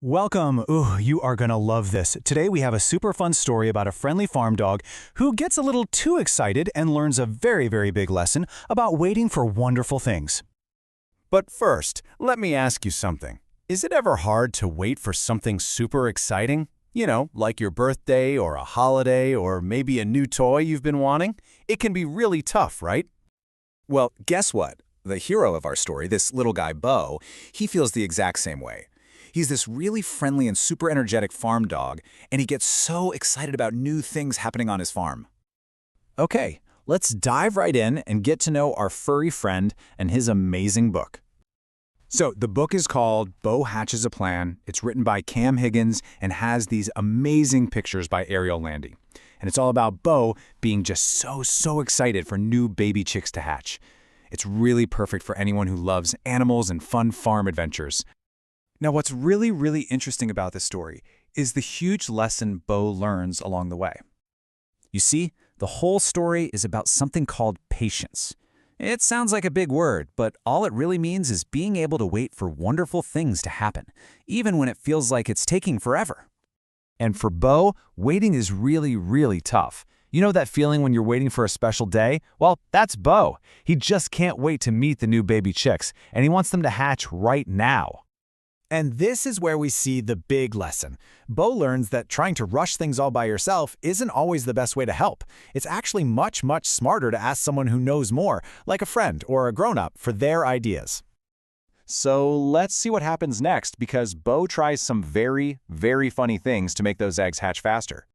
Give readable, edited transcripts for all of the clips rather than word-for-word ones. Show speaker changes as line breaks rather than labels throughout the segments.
Welcome. Ooh, you are gonna love this. Today we have a super fun story about a friendly farm dog who gets a little too excited and learns a very big lesson about waiting for wonderful things. But first, let me ask you something. Is it ever hard to wait for something super exciting? You know, like your birthday or a holiday or maybe a new toy you've been wanting? It can be really tough, right? Well, guess what? The hero of our story, this little guy Bo, he feels the exact same way. He's this really friendly and super energetic farm dog, and he gets so excited about new things happening on his farm. Okay, let's dive right in and get to know our furry friend and his amazing book. So the book is called Bo Hatches a Plan. It's written by Higgins and has these amazing pictures by Ariel Landy. And it's all about Bo being just so excited for new baby chicks to hatch. It's really perfect for anyone who loves animals and fun farm adventures. Now, what's really interesting about this story is the huge lesson Bo learns along the way. You see, the whole story is about something called patience. It sounds like a big word, but all it really means is being able to wait for wonderful things to happen, even when it feels like it's taking forever. And for Bo, waiting is really tough. You know that feeling when you're waiting for a special day? Well, that's Bo. He just can't wait to meet the new baby chicks, and he wants them to hatch right now. And this is where we see the big lesson. Bo learns that trying to rush things all by yourself isn't always the best way to help. It's actually much smarter to ask someone who knows more, like a friend or a grown-up, for their ideas. So let's see what happens next, because Bo tries some very funny things to make those eggs hatch faster.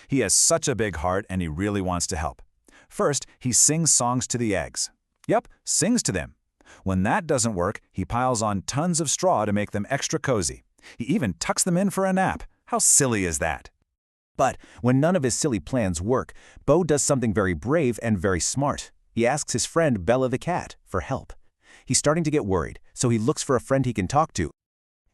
He has such a big heart and he really wants to help. First, he sings songs to the eggs. Yep, sings to them. When that doesn't work, he piles on tons of straw to make them extra cozy. He even tucks them in for a nap. How silly is that? But when none of his silly plans work, Bo does something very brave and very smart. He asks his friend Bella the cat for help. He's starting to get worried, so he looks for a friend he can talk to.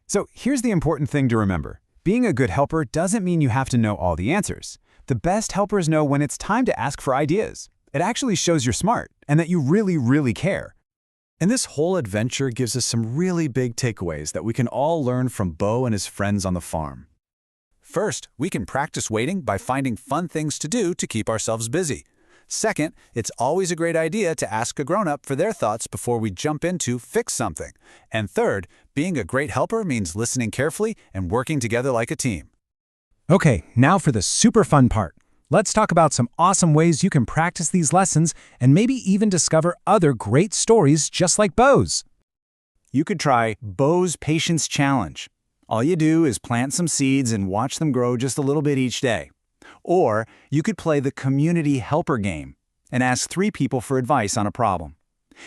So here's the important thing to remember. Being a good helper doesn't mean you have to know all the answers. The best helpers know when it's time to ask for ideas. It actually shows you're smart and that you really care. And this whole adventure gives us some really big takeaways that we can all learn from Bo and his friends on the farm. First, we can practice waiting by finding fun things to do to keep ourselves busy. Second, it's always a great idea to ask a grown-up for their thoughts before we jump in to fix something. And third, being a great helper means listening carefully and working together like a team. Okay, now for the super fun part. Let's talk about some awesome ways you can practice these lessons and maybe even discover other great stories just like Bo's. You could try Bo's Patience Challenge. All you do is plant some seeds and watch them grow just a little bit each day. Or you could play the Community Helper game and ask 3 people for advice on a problem.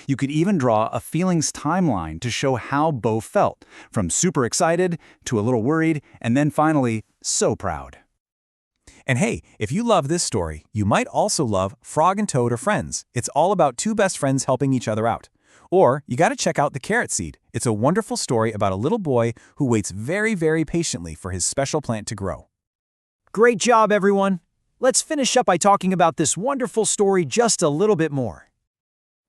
You could even draw a feelings timeline to show how Bo felt, from super excited to a little worried, and then finally, so proud. And hey, if you love this story, you might also love Frog and Toad Are Friends. It's all about 2 best friends helping each other out. Or you gotta check out The Carrot Seed. It's a wonderful story about a little boy who waits very patiently for his special plant to grow.
Great job, everyone! Let's finish up by talking about this wonderful story just a little bit more.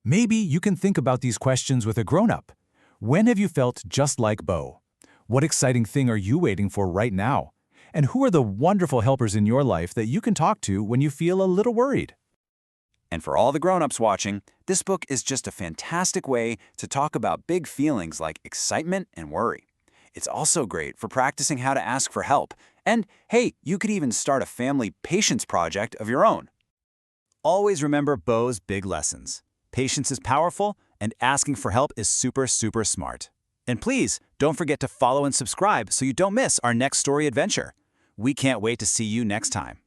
Maybe you can think about these questions with a grown-up. When have you felt just like Bo? What exciting thing are you waiting for right now? And who are the wonderful helpers in your life that you can talk to when you feel a little worried? And for all the grown-ups watching, this book is just a fantastic way to talk about big feelings like excitement and worry. It's also great for practicing how to ask for help. And hey, you could even start a family patience project of your own. Always remember Bo's big lessons. Patience is powerful, and asking for help is super smart. And please, don't forget to follow and subscribe so you don't miss our next story adventure. We can't wait to see you next time.